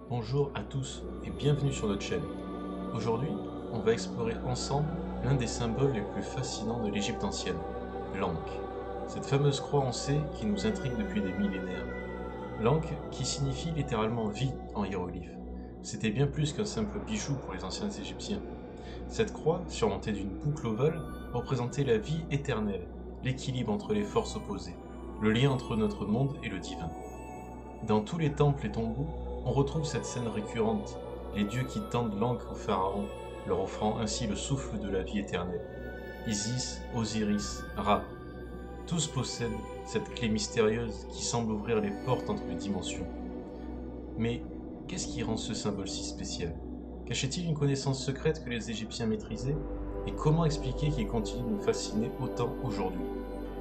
Bonjour à tous et bienvenue sur notre chaîne. Aujourd'hui, on va explorer ensemble l'un des symboles les plus fascinants de l'Égypte ancienne, l'Ankh. Cette fameuse croix en C qui nous intrigue depuis des millénaires. L'Ankh qui signifie littéralement vie en hiéroglyphe. C'était bien plus qu'un simple bijou pour les anciens Égyptiens. Cette croix, surmontée d'une boucle ovale, représentait la vie éternelle, l'équilibre entre les forces opposées, le lien entre notre monde et le divin. Dans tous les temples et tombeaux, on retrouve cette scène récurrente, les dieux qui tendent l'Ankh au pharaon, leur offrant ainsi le souffle de la vie éternelle. Isis, Osiris, Ra, tous possèdent cette clé mystérieuse qui semble ouvrir les portes entre les dimensions. Mais qu'est-ce qui rend ce symbole si spécial? Cachait-il une connaissance secrète que les Égyptiens maîtrisaient? Et comment expliquer qu'il continue de nous fasciner autant aujourd'hui?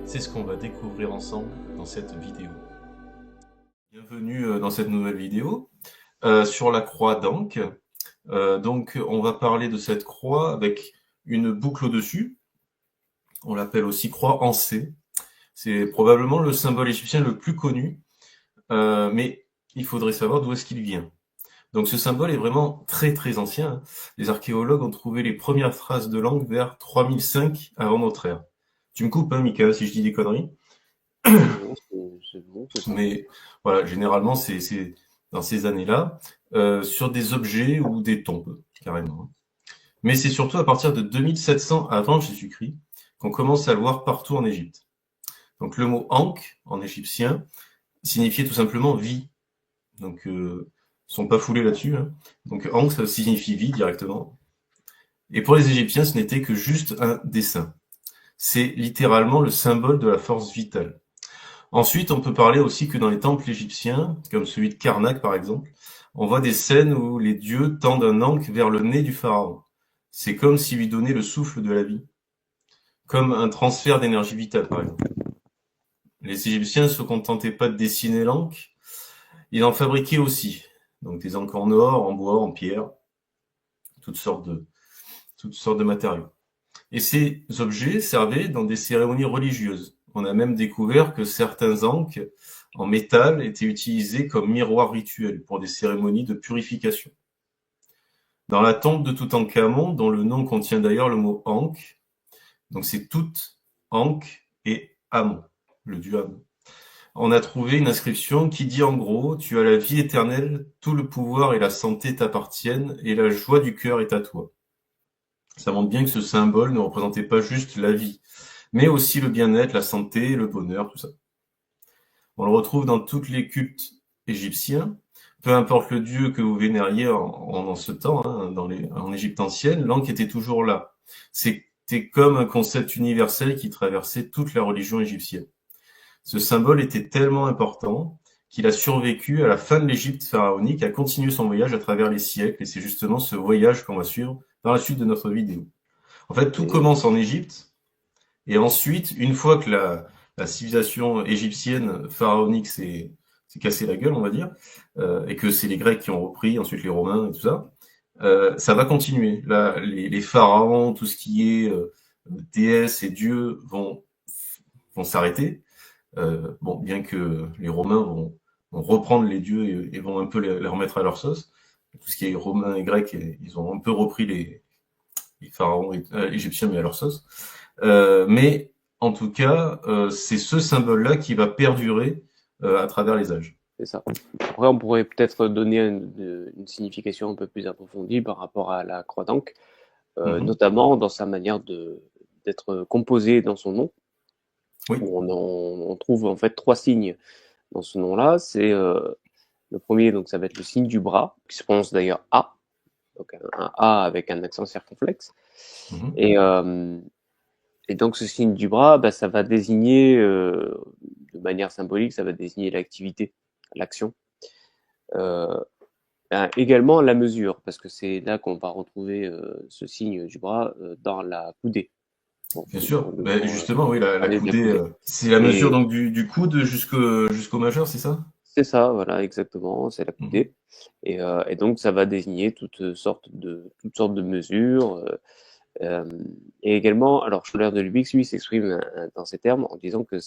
C'est ce qu'on va découvrir ensemble dans cette vidéo. Bienvenue dans cette nouvelle vidéo sur la croix d'Ankh. Donc on va parler de cette croix avec une boucle au-dessus. On l'appelle aussi croix en C. C'est probablement le symbole égyptien le plus connu, mais il faudrait savoir d'où est-ce qu'il vient. Donc ce symbole est vraiment très très ancien. Les archéologues ont trouvé les premières traces de l'Ankh vers 3005 avant notre ère. Tu me coupes, hein, Mika, si je dis des conneries. Non, c'est bon, c'est ça. Mais voilà, généralement, c'est dans ces années-là, sur des objets ou des tombes, carrément. Mais c'est surtout à partir de 2700 avant Jésus-Christ qu'on commence à le voir partout en Égypte. Donc le mot Ankh, en égyptien, signifiait tout simplement vie. Donc, sont pas foulés là-dessus, hein. Donc Ankh, ça signifie vie directement. Et pour les Égyptiens, ce n'était que juste un dessin. C'est littéralement le symbole de la force vitale. Ensuite, on peut parler aussi que dans les temples égyptiens, comme celui de Karnak par exemple, on voit des scènes où les dieux tendent un ankh vers le nez du pharaon. C'est comme s'il lui donnait le souffle de la vie, comme un transfert d'énergie vitale par exemple. Les Égyptiens ne se contentaient pas de dessiner l'ankh, ils en fabriquaient aussi. Donc des ankhes en or, en bois, en pierre, toutes sortes de, toutes sortes de matériaux. Et ces objets servaient dans des cérémonies religieuses. On a même découvert que certains ankhes en métal étaient utilisés comme miroirs rituels pour des cérémonies de purification. Dans la tombe de Toutankhamon, dont le nom contient d'ailleurs le mot Ankh, donc c'est Tout, Ankh et Amon, le dieu Amon, on a trouvé une inscription qui dit en gros: tu as la vie éternelle, tout le pouvoir et la santé t'appartiennent, et la joie du cœur est à toi. Ça montre bien que ce symbole ne représentait pas juste la vie, mais aussi le bien-être, la santé, le bonheur, tout ça. On le retrouve dans tous les cultes égyptiens. Peu importe le dieu que vous vénériez en ce temps, hein, en Égypte ancienne, l'Ankh était toujours là. C'était comme un concept universel qui traversait toute la religion égyptienne. Ce symbole était tellement important qu'il a survécu à la fin de l'Égypte pharaonique, a continué son voyage à travers les siècles, et c'est justement ce voyage qu'on va suivre dans la suite de notre vidéo. En fait, tout Et commence en Égypte, et ensuite, une fois que la civilisation égyptienne pharaonique s'est cassé la gueule, on va dire, et que c'est les Grecs qui ont repris, ensuite les Romains et tout ça, ça va continuer. Là, les pharaons, tout ce qui est déesses et dieux vont s'arrêter. Bon, bien que les Romains vont reprendre les dieux et vont un peu les remettre à leur sauce. Tout ce qui est romain et grec, ils ont un peu repris les pharaons égyptiens, mais à leur sauce. Mais en tout cas, c'est ce symbole-là qui va perdurer à travers les âges. c'est ça. Après, on pourrait peut-être donner une signification un peu plus approfondie par rapport à la croix d'Ankh, Mhm. notamment dans sa manière d'être composée dans son nom, Oui. où on trouve en fait trois signes dans ce nom-là. C'est le premier, donc ça va être le signe du bras, qui se prononce d'ailleurs A, donc un A avec un accent circonflexe. Mhm. Et, euh, et donc ce signe du bras, bah, ça va désigner, de manière symbolique, ça va désigner l'activité, l'action. Euh, Également la mesure, parce que c'est là qu'on va retrouver ce signe du bras dans la coudée. Bon, Bien on sûr. Ben, va justement, oui, la parler de la coudée, coudée. c'est la mesure Et donc du coude jusqu'au majeur, c'est ça? c'est ça, voilà, exactement, c'est la Mhm. coudée. Et donc ça va désigner toutes sortes de mesures. Euh, et également, alors Scholler de Lubix, lui, s'exprime dans ces termes en disant que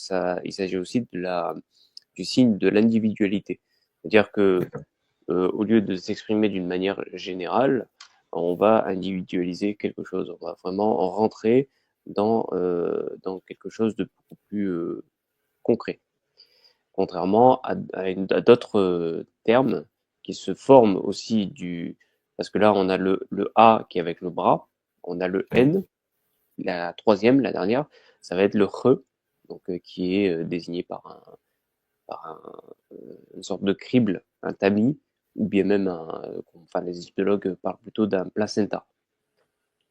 il s'agit aussi du signe de l'individualité. C'est-à-dire que D'accord. au lieu de s'exprimer d'une manière générale, on va individualiser quelque chose. On va vraiment rentrer dans quelque chose de beaucoup plus concret. Contrairement à d'autres termes qui se forment aussi parce que là, on a le A qui est avec le bras, on a le Oui. N, la troisième, la dernière, ça va être le RE, donc qui est désigné par une sorte de crible, un tamis, ou bien même enfin les égyptologues parlent plutôt d'un placenta.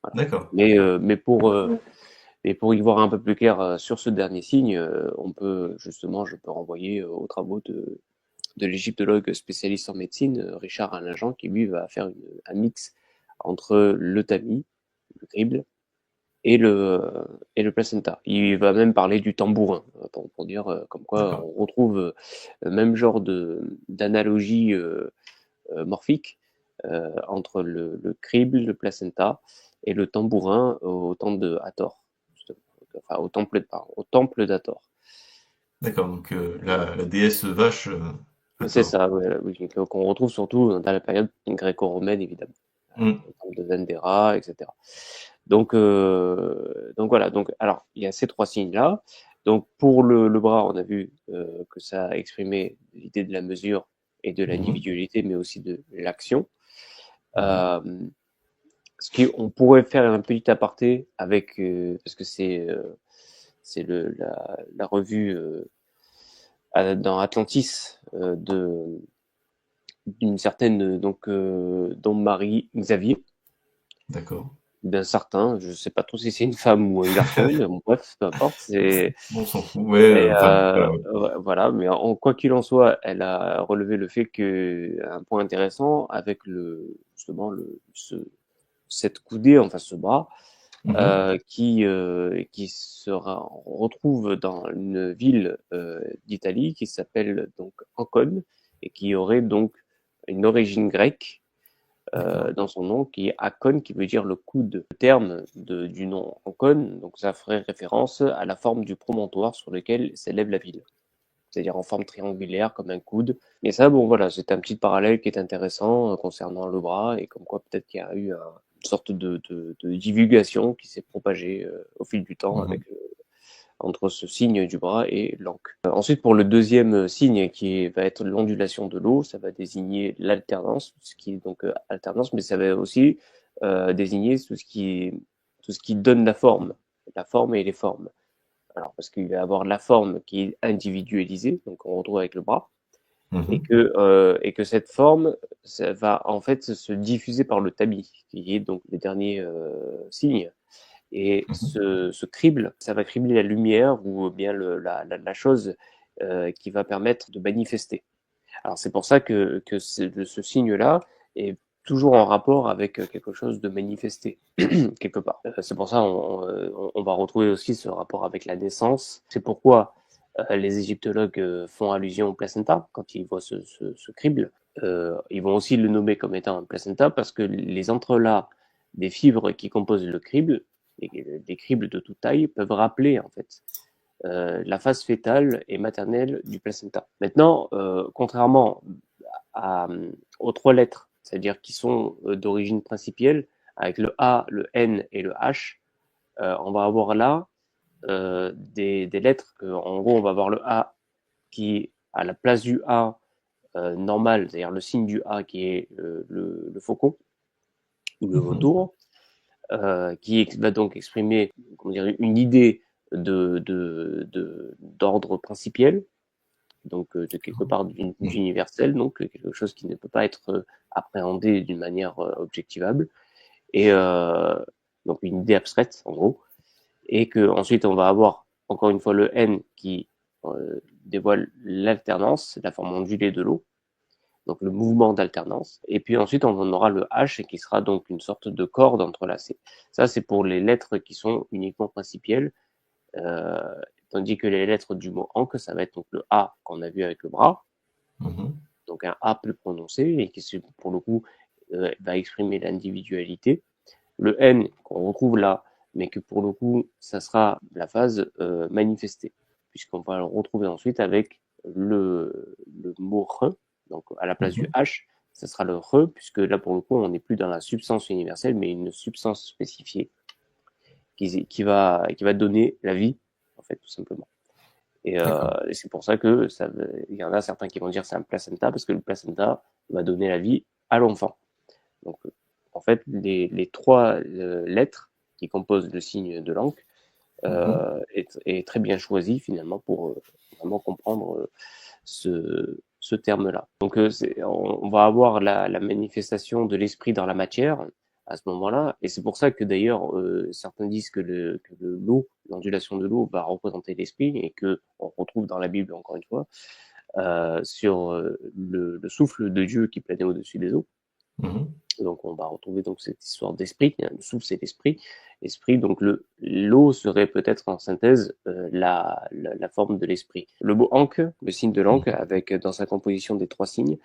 Voilà. D'accord. Mais pour y voir un peu plus clair sur ce dernier signe, je peux renvoyer aux travaux de l'égyptologue spécialiste en médecine, Richard Alain Jean, qui lui va faire un mix entre le tamis, le crible, et le placenta. Il va même parler du tambourin, pour dire comme quoi D'accord. on retrouve le même genre d'analogie morphique entre le crible, le placenta et le tambourin au temple de Hathor, justement. Enfin au temple d'Hathor. D'accord. Donc, la déesse vache, C'est Hathor. ça, ouais, oui, qu'on retrouve surtout dans la période gréco-romaine, évidemment, Hmm. au temple de Dendera, etc. Donc voilà. Donc alors, il y a ces trois signes-là. Donc pour le bras, on a vu que ça exprimait l'idée de la mesure et de Mhm. l'individualité, mais aussi de l'action. Mhm. Euh, on pourrait faire un petit aparté avec, parce que c'est la revue dans Atlantis d'une certaine Dom Marie Xavier, D'accord. d'un certain, je sais pas trop si c'est une femme ou un garçon, mais bon, bref, peu importe. On s'en fout. Ouais, Et enfin, voilà, ouais. ouais, voilà, mais quoi qu'il en soit, elle a relevé le fait que un point intéressant avec justement cette coudée, enfin ce bras, Mhm. qui on retrouve dans une ville d'Italie qui s'appelle donc Ancône et qui aurait donc une origine grecque D'accord. dans son nom, qui est Akon, qui veut dire le coude. Le terme du nom Ancône, donc ça ferait référence à la forme du promontoire sur lequel s'élève la ville, c'est-à-dire en forme triangulaire comme un coude. Et ça, bon voilà, c'est un petit parallèle qui est intéressant concernant le bras et comme quoi peut-être qu'il y a eu une sorte de divulgation qui s'est propagée au fil du temps Mhm. entre ce signe du bras et l'anque. Ensuite, pour le deuxième signe va être l'ondulation de l'eau, ça va désigner l'alternance, ce qui est donc alternance, mais ça va aussi désigner tout ce qui donne la forme et les formes. Alors, parce qu'il va y avoir la forme qui est individualisée, donc on retrouve avec le bras, Mhm. et que cette forme, ça va en fait se diffuser par le tamis, qui est donc le dernier signe. Et Mhm. ce crible, ça va cribler la lumière ou bien la chose qui va permettre de manifester. Alors c'est pour ça que ce signe-là est toujours en rapport avec quelque chose de manifesté, quelque part. C'est pour ça on va retrouver aussi ce rapport avec la naissance. C'est pourquoi les égyptologues font allusion au placenta quand ils voient ce crible. Ils vont aussi le nommer comme étant un placenta parce que les entrelacs des fibres qui composent le crible, des cribles de toute taille, peuvent rappeler en fait la phase fétale et maternelle du placenta. Maintenant, contrairement à, aux trois lettres, c'est-à-dire qui sont d'origine principielle, avec le A, le N et le H, on va avoir là des lettres en gros, on va avoir le A qui, à la place du A normal, c'est-à-dire le signe du A qui est le faucon ou le Mhm. vautour, qui va donc exprimer comment dire, une idée d'ordre principiel, donc de quelque part Mhm. d'universel, donc quelque chose qui ne peut pas être appréhendé d'une manière objectivable, et donc une idée abstraite en gros, et que ensuite on va avoir encore une fois le N qui dévoile l'alternance, la forme ondulée de l'eau, donc le mouvement d'alternance. Et puis ensuite, on en aura le H qui sera donc une sorte de corde entrelacée. Ça, c'est pour les lettres qui sont uniquement principielles, euh, tandis que les lettres du mot anque, ça va être donc le A qu'on a vu avec le bras, Mhm. donc un A plus prononcé et qui, pour le coup, va exprimer l'individualité. Le N qu'on retrouve là, mais que pour le coup, ça sera la phase manifestée, puisqu'on va le retrouver ensuite avec le mot re, donc à la place du Mhm. H, ce sera le re, puisque là, pour le coup, on n'est plus dans la substance universelle, mais une substance spécifiée qui va donner la vie, en fait, tout simplement. Et c'est pour ça que il y en a certains qui vont dire c'est un placenta, parce que le placenta va donner la vie à l'enfant. Donc, en fait, les trois lettres qui composent le signe de l'encre est très bien choisi finalement pour vraiment comprendre ce terme-là. Donc, on va avoir la manifestation de l'esprit dans la matière à ce moment-là, et c'est pour ça que d'ailleurs certains disent que l'eau, l'ondulation de l'eau va représenter l'esprit, et que on retrouve dans la Bible encore une fois sur le souffle de Dieu qui planait au-dessus des eaux. Donc on va retrouver donc cette histoire d'esprit. Le souffle, c'est l'esprit. L'esprit, donc l'eau serait peut-être en synthèse la forme de l'esprit. Le mot ankh, le signe de l'ankh, avec dans sa composition des trois signes,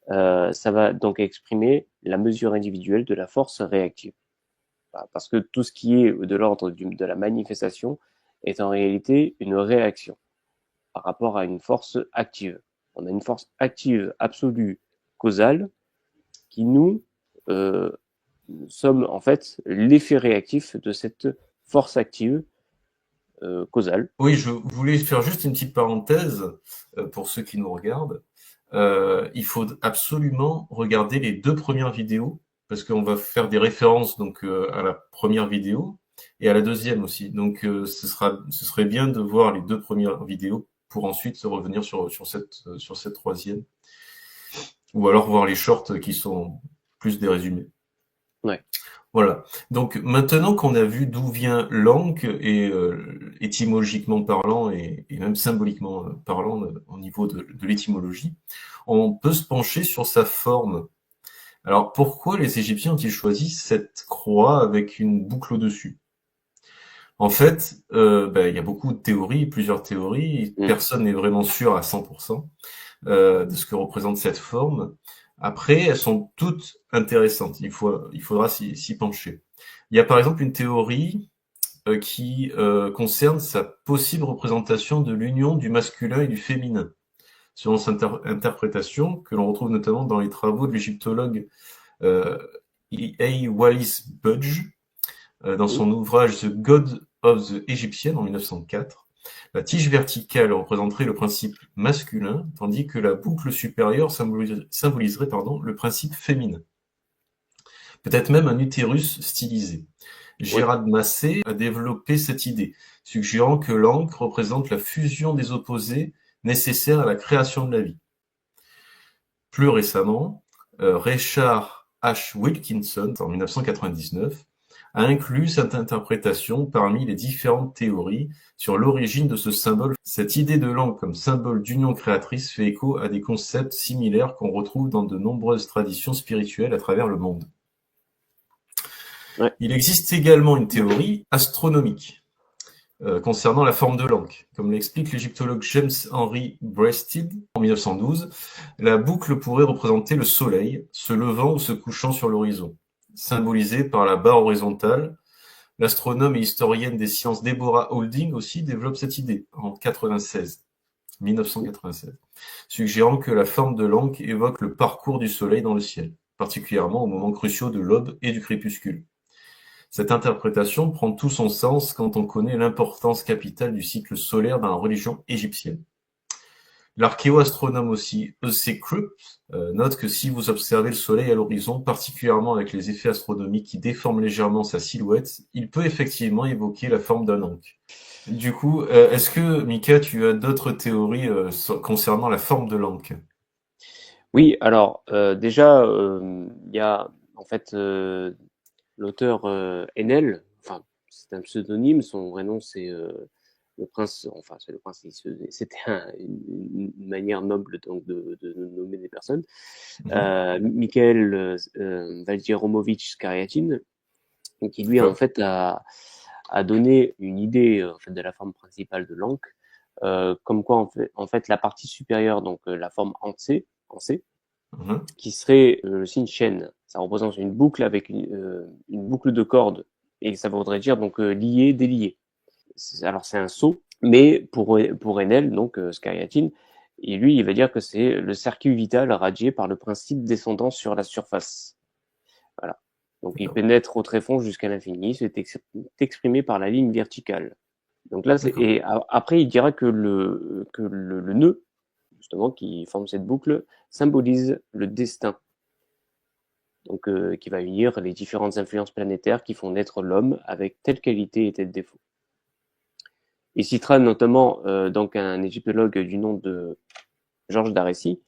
ça va donc exprimer la mesure individuelle de la force réactive. Parce que tout ce qui est de l'ordre de la manifestation est en réalité une réaction par rapport à une force active. On a une force active absolue causale qui nous sommes en fait l'effet réactif de cette force active causale. Oui, je voulais faire juste une petite parenthèse pour ceux qui nous regardent. Il faut absolument regarder les 2 premières vidéos, parce qu'on va faire des références donc à la première vidéo et à la deuxième aussi. Donc ce serait bien de voir les 2 premières vidéos pour ensuite se revenir sur cette troisième, ou alors voir les shorts qui sont plus des résumés. Ouais. Voilà. Donc maintenant qu'on a vu d'où vient l'ankh, et étymologiquement parlant et même symboliquement parlant au niveau de l'étymologie, on peut se pencher sur sa forme. Alors pourquoi les Égyptiens ont-ils choisi cette croix avec une boucle au-dessus? En fait, il y a beaucoup de théories, plusieurs théories. Personne n'est vraiment sûr à 100% de ce que représente cette forme. Après, elles sont toutes intéressantes. Il faudra s'y pencher. Il y a par exemple une théorie qui concerne sa possible représentation de l'union du masculin et du féminin, selon cette interprétation que l'on retrouve notamment dans les travaux de l'égyptologue A. Wallis Budge dans son ouvrage The God of the Egyptian en 1904. La tige verticale représenterait le principe masculin, tandis que la boucle supérieure symboliserait le principe féminin. Peut-être même un utérus stylisé. Gérald Massé a développé cette idée, suggérant que l'ankh représente la fusion des opposés nécessaires à la création de la vie. Plus récemment, Richard H. Wilkinson, en 1999, a inclus cette interprétation parmi les différentes théories sur l'origine de ce symbole. Cette idée de l'ankh comme symbole d'union créatrice fait écho à des concepts similaires qu'on retrouve dans de nombreuses traditions spirituelles à travers le monde. Ouais. Il existe également une théorie astronomique concernant la forme de l'ankh. Comme l'explique l'égyptologue James Henry Breasted en 1912, la boucle pourrait représenter le soleil se levant ou se couchant sur l'horizon, symbolisé par la barre horizontale. L'astronome et historienne des sciences Deborah Houlding aussi développe cette idée en 1996, suggérant que la forme de l'ankh évoque le parcours du soleil dans le ciel, particulièrement aux moments cruciaux de l'aube et du crépuscule. Cette interprétation prend tout son sens quand on connaît l'importance capitale du cycle solaire dans la religion égyptienne. L'archéo-astronome aussi, E.C. Krupp, note que si vous observez le soleil à l'horizon, particulièrement avec les effets astronomiques qui déforment légèrement sa silhouette, il peut effectivement évoquer la forme d'un ankh. Du coup, est-ce que, Mika, tu as d'autres théories concernant la forme de l'ankh? Oui, alors déjà, il y a en fait l'auteur Enel, enfin c'est un pseudonyme, son vrai nom c'est le prince, enfin c'est le prince, c'était une manière noble donc de nommer des personnes. Mikhail Valjeromovitch Skariatin, qui lui en fait a donné une idée en fait de la forme principale de l'ankh, comme quoi en fait la partie supérieure, donc la forme en C, qui serait le signe chaîne. Ça représente une boucle avec une boucle de cordes, et ça voudrait dire donc lié, délié. Alors c'est un saut, mais pour Enel, donc Skariatin, Et lui, il va dire que c'est le circuit vital radié par le principe descendant sur la surface. Voilà. Donc il D'accord. pénètre au tréfonds jusqu'à l'infini, c'est exprimé par la ligne verticale. Donc là, D'accord. après, il dira que le nœud, justement, qui forme cette boucle, symbolise le destin. Donc, qui va unir les différentes influences planétaires qui font naître l'homme avec telle qualité et tel défaut. Il citera notamment donc un égyptologue du nom de Georges d'Arécy,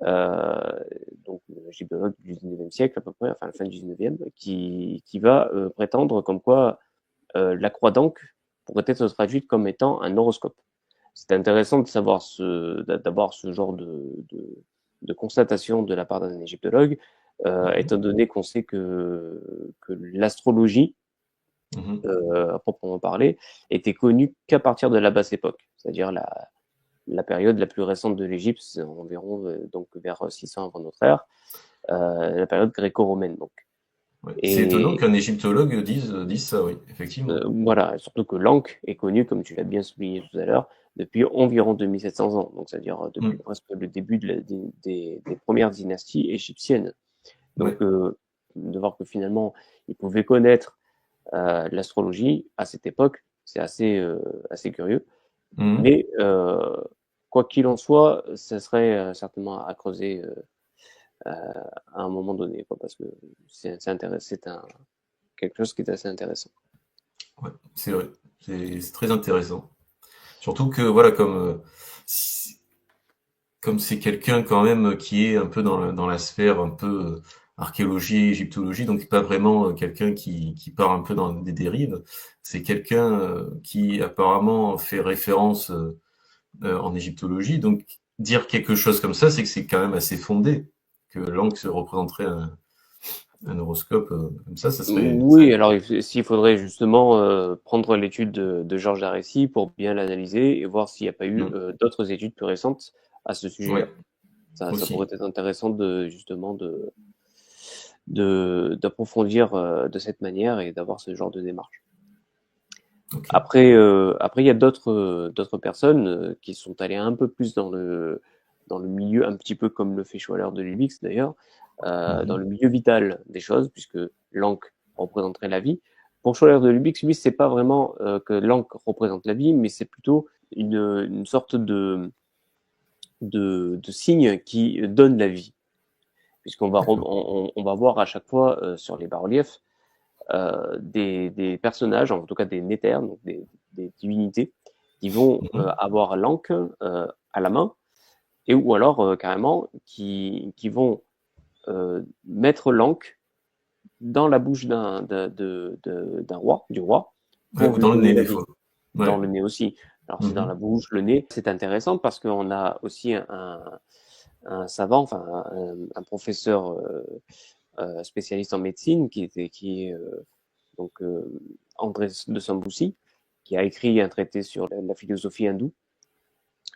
donc égyptologue du 19e siècle à peu près, enfin la fin du 19e, qui va prétendre comme quoi la croix d'Ankh pourrait être traduite comme étant un horoscope. C'est intéressant de savoir d'avoir ce genre de constatation de la part d'un égyptologue, étant donné qu'on sait que l'astrologie, à proprement parler, était connue qu'à partir de la basse époque, c'est-à-dire la période la plus récente de l'Égypte, c'est environ donc vers 600 avant notre ère, la période gréco-romaine. Donc. Ouais. C'est étonnant Et qu'un égyptologue dise ça, oui, effectivement. voilà, surtout que l'Ankh est connu, comme tu l'as bien souligné tout à l'heure, depuis environ 2700 ans, donc c'est-à-dire depuis Mm. presque le début des premières dynasties égyptiennes. Ouais. Donc, de voir que finalement, ils pouvaient connaître l'astrologie à cette époque, c'est assez curieux. Mm. Mais quoi qu'il en soit, ça serait certainement à creuser à un moment donné, quoi, parce que c'est quelque chose qui est assez intéressant. Ouais, c'est vrai. C'est très intéressant. Surtout que, voilà, comme c'est quelqu'un quand même qui est un peu dans la sphère un peu archéologie, égyptologie, donc pas vraiment quelqu'un qui part un peu dans des dérives. C'est quelqu'un qui apparemment fait référence en égyptologie. Donc dire quelque chose comme ça, c'est que c'est quand même assez fondé. Que l'Ankh se représenterait un horoscope comme ça Oui, alors s'il faudrait justement prendre l'étude de Georges d'Arécy pour bien l'analyser et voir s'il n'y a pas eu Mm. d'autres études plus récentes à ce Ouais, sujet-là. Ça pourrait aussi. être intéressant de justement d'approfondir de cette manière et d'avoir ce genre de démarche. Ok. Après il y a d'autres personnes qui sont allées un peu plus dans le milieu, un petit peu comme le fait Schwaller de Lubix d'ailleurs, dans le Mhm. milieu vital des choses, puisque l'encre représenterait la vie. Pour Schwaller de Lubix, lui, c'est pas vraiment que l'encre représente la vie, mais c'est plutôt une sorte de signe qui donne la vie, puisqu'on va D'accord. on va voir à chaque fois sur les bas-reliefs des personnages, en tout cas des néthers, donc des divinités, qui vont Mhm. avoir l'encre à la main, et ou alors carrément qui vont mettre l'encre dans la bouche d'un roi, du roi, Ouais, pour ou lui dans le donner nez la des vie. fois. Dans Ouais. le nez aussi. Alors c'est dans la Mhm. bouche, le nez. C'est intéressant parce qu'on a aussi un savant, enfin un professeur spécialiste en médecine qui est donc André de Samboussi, qui a écrit un traité sur la philosophie hindoue,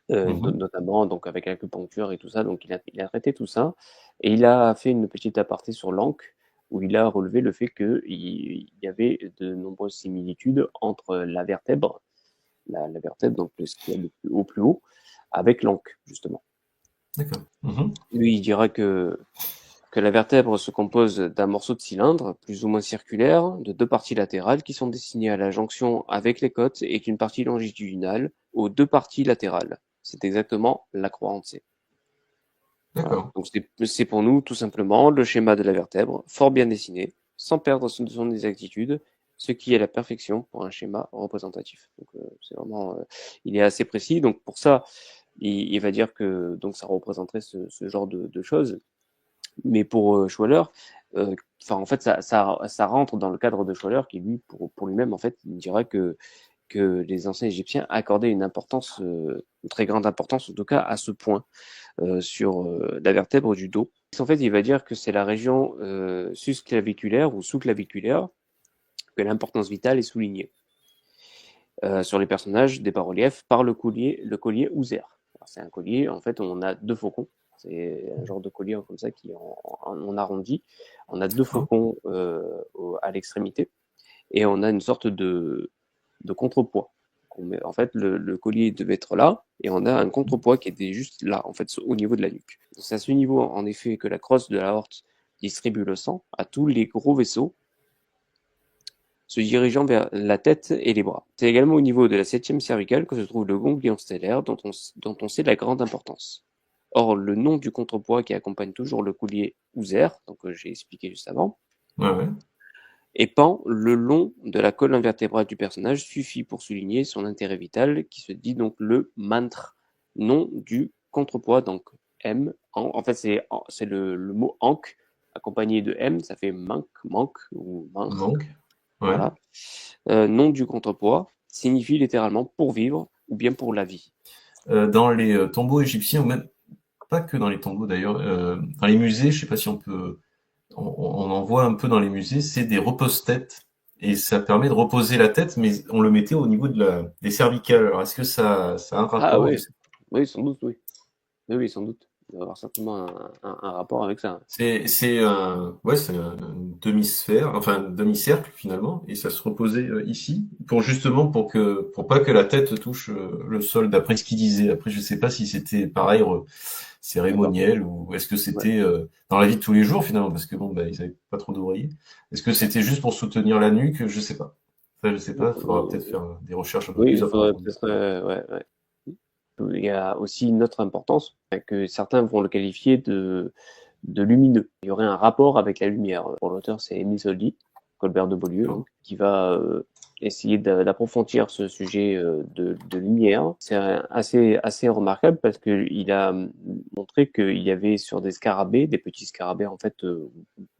Mhm. notamment donc avec l'acupuncture et tout ça. Donc il a traité tout ça et il a fait une petite aparté sur l'encre où il a relevé le fait qu'il y avait de nombreuses similitudes entre la vertèbre, la vertèbre, donc ce qui est le plus haut, avec l'encre justement. D'accord. Mhm. Lui, il dira que la vertèbre se compose d'un morceau de cylindre, plus ou moins circulaire, de deux parties latérales qui sont destinées à la jonction avec les côtes et qu'une partie longitudinale aux deux parties latérales. C'est exactement la croix en C. Voilà. D'accord. Donc c'est pour nous tout simplement le schéma de la vertèbre, fort bien dessiné, sans perdre son exactitude, ce qui est la perfection pour un schéma représentatif. Donc c'est vraiment, il est assez précis. Donc pour ça, il va dire que donc ça représenterait ce genre de choses. Mais pour Schwaller, enfin en fait ça rentre dans le cadre de Schwaller qui lui pour lui-même en fait il dirait que les anciens Égyptiens accordaient une importance, une très grande importance en tout cas à ce point sur la vertèbre du dos. En fait, il va dire que c'est la région susclaviculaire ou sous-claviculaire que l'importance vitale est soulignée sur les personnages des bas-reliefs par le collier Ouzer. C'est un collier, en fait, on a deux faucons. C'est un genre de collier comme ça qui on arrondit. On a deux D'accord. faucons à l'extrémité et on a une sorte de contrepoids En fait, le collier devait être là, et on a un contrepoids qui était juste là, en fait, au niveau de la nuque. C'est à ce niveau, en effet, que la crosse de l'aorte distribue le sang à tous les gros vaisseaux se dirigeant vers la tête et les bras. C'est également au niveau de la septième cervicale que se trouve le ganglion stellaire, dont on sait la grande importance. Or, le nom du contrepoids qui accompagne toujours le collier Hauser, donc j'ai expliqué juste avant, Ouais. et pend le long de la colonne vertébrale du personnage suffit pour souligner son intérêt vital, qui se dit donc le mantre, nom du contrepoids, donc M. En fait, c'est le mot Ankh accompagné de M, ça fait manque ou manque. Manque. Ouais. Voilà. Nom du contrepoids signifie littéralement pour vivre ou bien pour la vie. Dans les tombeaux égyptiens, ou même pas que dans les tombeaux d'ailleurs, dans les musées, je sais pas si on en voit un peu dans les musées, c'est des repose-têtes. Et ça permet de reposer la tête, mais on le mettait au niveau des cervicales. Alors, est-ce que ça a un Ah rapport? oui, oui, sans doute, oui. Oui, sans doute. Il doit y avoir certainement un rapport avec ça. C'est un demi-sphère, enfin un demi-cercle finalement, et ça se reposait ici pour pas que la tête touche le sol. D'après ce qu'il disait. Après, je sais pas si c'était pareil D'accord. cérémoniel ou est-ce que Ouais. c'était dans la vie de tous les jours finalement, parce que bon, bah, ils avaient pas trop d'oreillers. Est-ce que c'était juste pour soutenir la nuque? Je sais pas. Enfin, je sais pas. Faudra peut-être faire des recherches un peu Oui, plus il faudrait approfondies. peut-être. Ouais, ouais. Il y a aussi une autre importance, que certains vont le qualifier de lumineux. Il y aurait un rapport avec la lumière. Pour l'auteur, c'est Émile Zoldy, Colbert de Beaulieu, donc, qui va essayer d'approfondir ce sujet de lumière. C'est assez remarquable parce qu'il a montré qu'il y avait sur des scarabées, des petits scarabées en fait,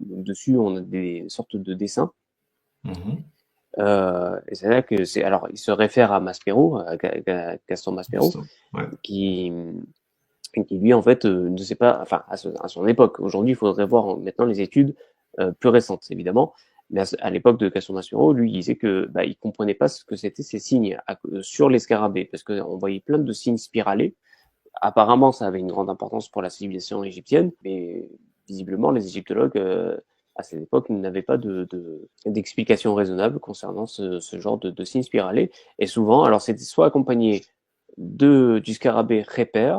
dessus on a des sortes de dessins. Mhm. Et c'est là que c'est. Alors, il se réfère à Maspero, à Gaston Maspero, Ouais. qui lui en fait ne sait pas, enfin à son époque. Aujourd'hui, il faudrait voir maintenant les études plus récentes, évidemment. Mais à l'époque de Gaston Maspero, lui, il disait que il comprenait pas ce que c'était ces signes sur les scarabées, parce qu'on voyait plein de signes spiralés. Apparemment, ça avait une grande importance pour la civilisation égyptienne, mais visiblement, les égyptologues à cette époque n'avaient pas d'explication raisonnable concernant ce genre de signes spiralés. Et souvent, alors c'était soit accompagné du scarabée Rhéper,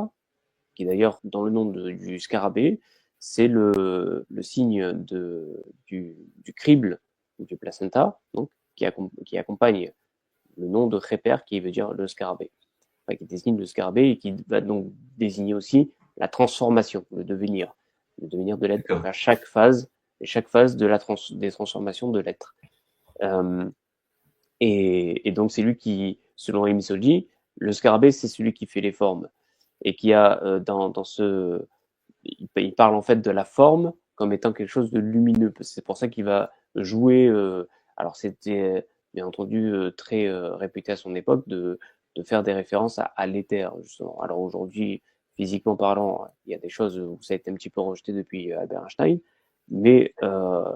qui d'ailleurs, dans le nom du scarabée, c'est le signe du crible du placenta, donc, qui accompagne le nom de Rhéper, qui veut dire le scarabée, enfin, qui désigne le scarabée et qui va donc désigner aussi la transformation, le devenir de l'être, donc D'accord. à chaque phase des transformations de l'être. Euh, et donc c'est lui qui, selon Rémi Soldi, le scarabée c'est celui qui fait les formes et qui a dans ce, il parle en fait de la forme comme étant quelque chose de lumineux. C'est pour ça qu'il va jouer. Alors c'était bien entendu très réputé à son époque de faire des références à l'éther justement. Alors aujourd'hui, physiquement parlant, il y a des choses où ça a été un petit peu rejeté depuis Albert Einstein, mais euh,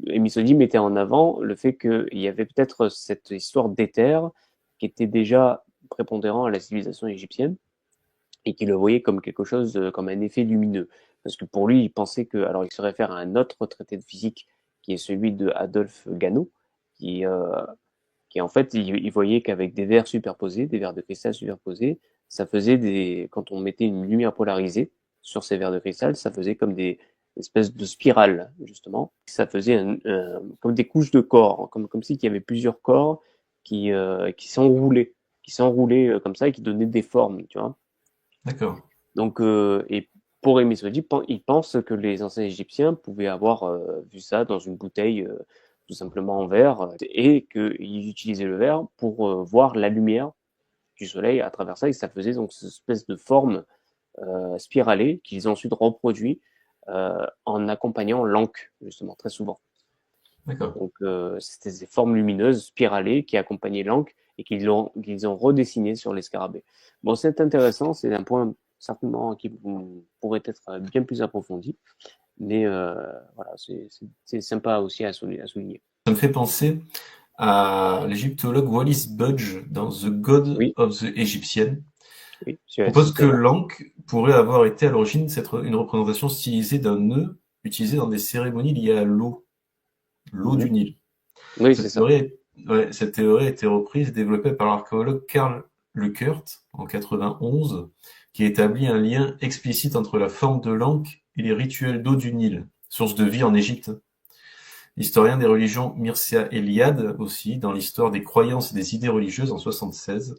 Emisodi mettait en avant le fait qu'il y avait peut-être cette histoire d'éther qui était déjà prépondérant à la civilisation égyptienne et qu'il le voyait comme quelque chose, comme un effet lumineux. Parce que pour lui, il pensait que, alors il se réfère à un autre traité de physique qui est celui de Adolphe Ganot, qui, euh, qui en fait, il voyait qu'avec des verres superposés, des verres de cristal superposés, ça faisait quand on mettait une lumière polarisée sur ces verres de cristal, ça faisait comme des espèces de spirales, justement. Ça faisait comme des couches de corps, comme s'il y avait plusieurs corps qui s'enroulaient comme ça et qui donnaient des formes, tu vois. D'accord. Donc, et pour Émile Soudi, il pense que les anciens Égyptiens pouvaient avoir vu ça dans une bouteille tout simplement en verre et qu'ils utilisaient le verre pour voir la lumière du soleil à travers ça et ça faisait donc cette espèce de forme spiralée qu'ils ont ensuite reproduit en accompagnant l'encre justement très souvent. D'accord. Donc c'était des formes lumineuses spiralées qui accompagnaient l'encre et qu'ils ont redessiné sur les scarabées. Bon, c'est intéressant, c'est un point certainement qui pourrait être bien plus approfondi, mais voilà, c'est sympa aussi à souligner. Ça me fait penser à l'égyptologue Wallis Budge dans The God Oui, of the Egyptian. oui, Propose que c'est vrai. l'Ankh pourrait avoir été à l'origine une représentation stylisée d'un nœud utilisé dans des cérémonies liées à l'eau Mhm. du Nil. Oui, c'est Cette ça. théorie, cette théorie a été reprise et développée par l'archéologue Karl Leuckert en 91, qui a établi un lien explicite entre la forme de l'Ankh et les rituels d'eau du Nil, source de vie en Égypte. L'historien des religions Mircea Eliade, aussi, dans l'histoire des croyances et des idées religieuses en 76,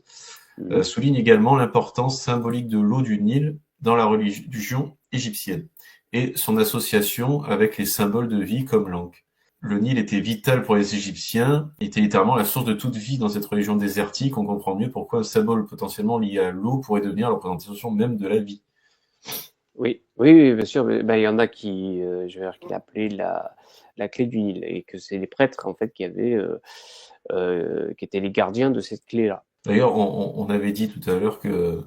souligne également l'importance symbolique de l'eau du Nil dans la religion égyptienne et son association avec les symboles de vie comme l'Ankh. Le Nil était vital pour les Égyptiens, était littéralement la source de toute vie dans cette religion désertique. On comprend mieux pourquoi un symbole potentiellement lié à l'eau pourrait devenir la représentation même de la vie. Oui, oui, bien sûr. Il y en a qui, je vais dire, qui l'appelaient la clé du Nil, et que c'est les prêtres en fait qui étaient les gardiens de cette clé-là. D'ailleurs, on avait dit tout à l'heure que,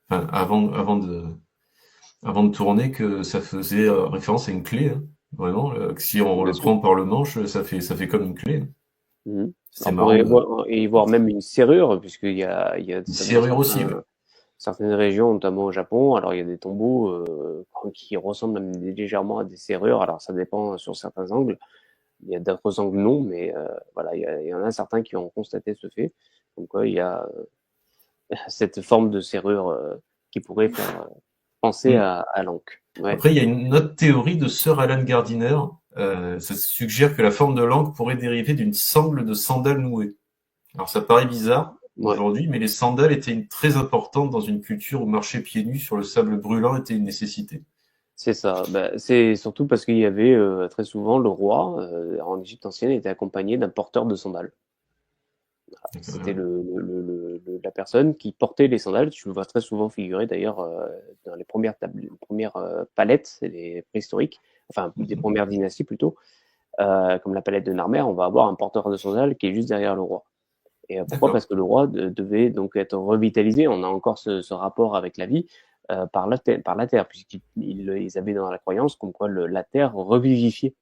enfin, avant de tourner, que ça faisait référence à une clé, hein. Vraiment. Que si on Bien le sûr. prend par le manche, ça fait comme une clé. C'est On marrant. pourrait y voir même une serrure, puisqu'il y a Une notamment serrure aussi, ouais. certaines régions, notamment au Japon. Alors il y a des tombeaux qui ressemblent même légèrement à des serrures. Alors ça dépend sur certains angles. Il y a d'autres angles non, mais voilà, il y en a certains qui ont constaté ce fait. Donc il y a cette forme de serrure qui pourrait faire penser à l'encre. Ouais. Après, il y a une autre théorie de Sir Alan Gardiner. Ça suggère que la forme de l'encre pourrait dériver d'une sangle de sandales nouée. Alors ça paraît bizarre aujourd'hui, mais les sandales étaient très importantes dans une culture où marcher pieds nus sur le sable brûlant était une nécessité. C'est ça. C'est surtout parce qu'il y avait très souvent le roi en Égypte ancienne était accompagné d'un porteur de sandales. C'était la personne qui portait les sandales. Tu le vois très souvent figurer d'ailleurs dans les premières palettes, les préhistoriques, enfin des premières dynasties plutôt, comme la palette de Narmer. On va avoir un porteur de sandales qui est juste derrière le roi. Et pourquoi? Parce que le roi devait donc être revitalisé. On a encore ce rapport avec la vie par la terre, puisqu'ils avaient dans la croyance comme quoi la terre revivifiait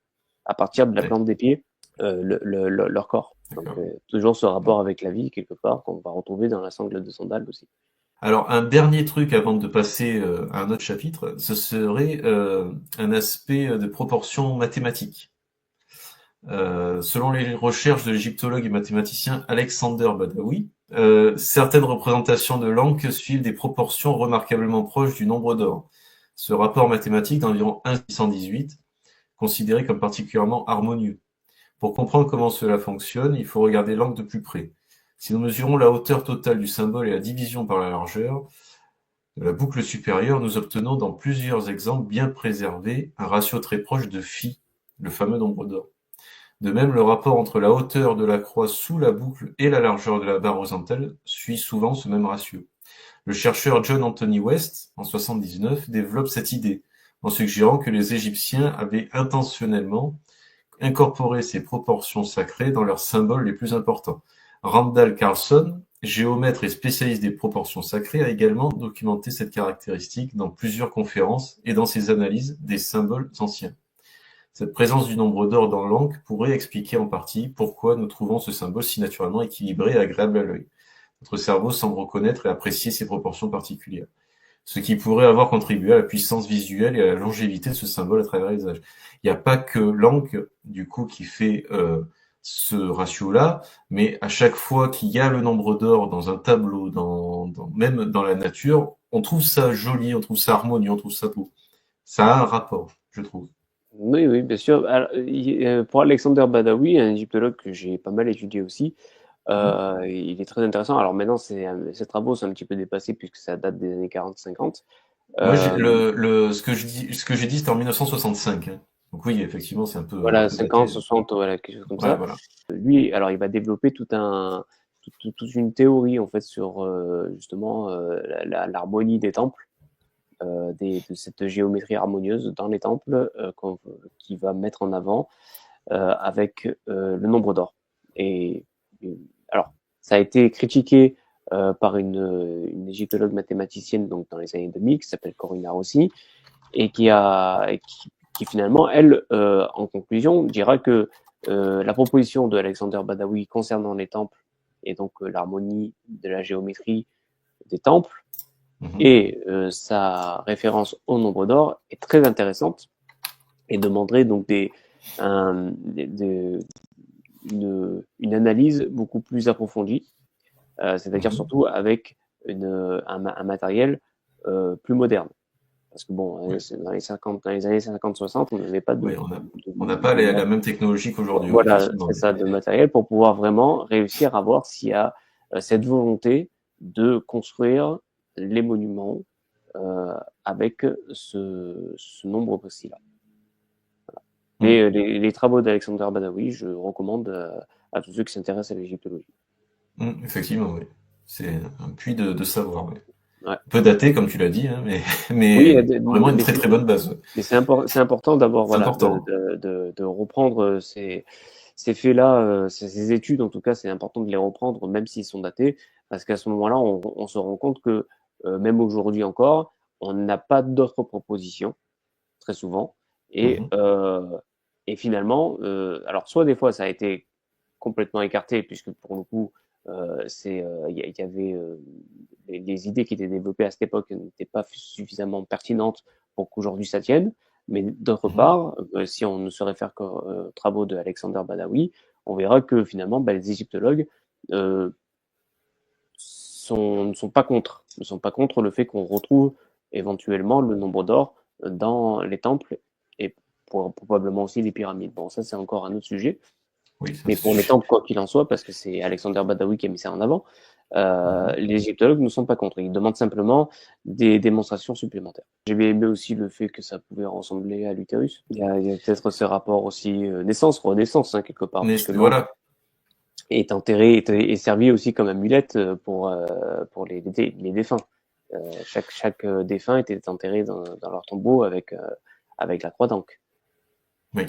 à partir de la plante des pieds leur corps. Donc toujours ce rapport avec la vie quelque part qu'on va retrouver dans la sangle de sandales aussi. Alors un dernier truc avant de passer à un autre chapitre, ce serait un aspect de proportion mathématique. Selon les recherches de l'égyptologue et mathématicien Alexander Badawi, certaines représentations de l'Ankh suivent des proportions remarquablement proches du nombre d'or. Ce rapport mathématique d'environ 1,618, considéré comme particulièrement harmonieux. Pour comprendre comment cela fonctionne, il faut regarder l'Ankh de plus près. Si nous mesurons la hauteur totale du symbole et la division par la largeur de la boucle supérieure, nous obtenons dans plusieurs exemples bien préservés un ratio très proche de π, le fameux nombre d'or. De même, le rapport entre la hauteur de la croix sous la boucle et la largeur de la barre horizontale suit souvent ce même ratio. Le chercheur John Anthony West, en 79, développe cette idée, en suggérant que les Égyptiens avaient intentionnellement incorporé ces proportions sacrées dans leurs symboles les plus importants. Randall Carlson, géomètre et spécialiste des proportions sacrées, a également documenté cette caractéristique dans plusieurs conférences et dans ses analyses des symboles anciens. Cette présence du nombre d'or dans l'Ankh pourrait expliquer en partie pourquoi nous trouvons ce symbole si naturellement équilibré et agréable à l'œil. Notre cerveau semble reconnaître et apprécier ces proportions particulières, ce qui pourrait avoir contribué à la puissance visuelle et à la longévité de ce symbole à travers les âges. Il n'y a pas que l'Ankh, du coup, qui fait ce ratio-là, mais à chaque fois qu'il y a le nombre d'or dans un tableau, même dans la nature, on trouve ça joli, on trouve ça harmonieux, on trouve ça beau. Ça a un rapport, je trouve. Oui, oui, bien sûr. Alors, pour Alexander Badawi, un égyptologue que j'ai pas mal étudié aussi, il est très intéressant. Alors maintenant, ses travaux sont un petit peu dépassés puisque ça date des années 40-50. Moi, ce que j'ai dit, c'était en 1965. Hein. Donc oui, effectivement, c'est un peu voilà, daté. 50, 60, voilà, quelque chose comme ça. Voilà. Lui, alors, il va développer toute une théorie en fait sur justement l'harmonie des temples. De cette géométrie harmonieuse dans les temples qui va mettre en avant avec le nombre d'or. Et alors, ça a été critiqué par une égyptologue mathématicienne donc dans les années 2000 qui s'appelle Corinna Rossi et qui finalement, elle, en conclusion, dira que la proposition de Alexander Badawi concernant les temples et donc l'harmonie de la géométrie des temples et sa référence au nombre d'or est très intéressante et demanderait donc une analyse beaucoup plus approfondie, c'est-à-dire surtout avec un matériel plus moderne. Parce que bon, Oui. dans les années 50-60, on n'avait pas Oui, on n'a pas la même technologie qu'aujourd'hui, oui, voilà, effectivement. c'est ça, de matériel pour pouvoir vraiment réussir à voir s'il y a cette volonté de construire les monuments avec ce nombre précis-là. Mais les travaux d'Alexander Badawi, je recommande à tous ceux qui s'intéressent à l'égyptologie. Effectivement, oui. C'est un puits de savoir, oui. Ouais. Peu daté, comme tu l'as dit, hein, Oui, mais vraiment une très très bonne base. Ouais. mais c'est important d'abord, C'est voilà, important. de reprendre ces faits-là, ces études, en tout cas, c'est important de les reprendre, même s'ils sont datés, parce qu'à ce moment-là, on se rend compte que même aujourd'hui encore, on n'a pas d'autres propositions, très souvent, et, Mhm. euh, et finalement, alors soit des fois ça a été complètement écarté, puisque pour le coup, y avait les idées qui étaient développées à cette époque n'étaient pas suffisamment pertinentes pour qu'aujourd'hui ça tienne. Mais d'autre Mhm. part, si on ne se réfère qu'aux travaux de Alexander Badawi, on verra que finalement, les égyptologues euh, ne sont pas contre le fait qu'on retrouve éventuellement le nombre d'or dans les temples et probablement aussi les pyramides. Bon, ça c'est encore un autre sujet. Oui, ça Mais pour les c'est. temples, quoi qu'il en soit, parce que c'est Alexander Badawi qui a mis ça en avant, Mhm. les égyptologues ne sont pas contre. Ils demandent simplement des démonstrations supplémentaires. J'ai bien aimé aussi le fait que ça pouvait ressembler à l'utérus. Il y a peut-être ce rapport aussi naissance-renaissance, hein, quelque part, Mais puisque l'encre voilà, est enterrée et servie aussi comme amulette pour les défunts. Chaque défunt était enterré dans leur tombeau avec la croix d'encre. oui.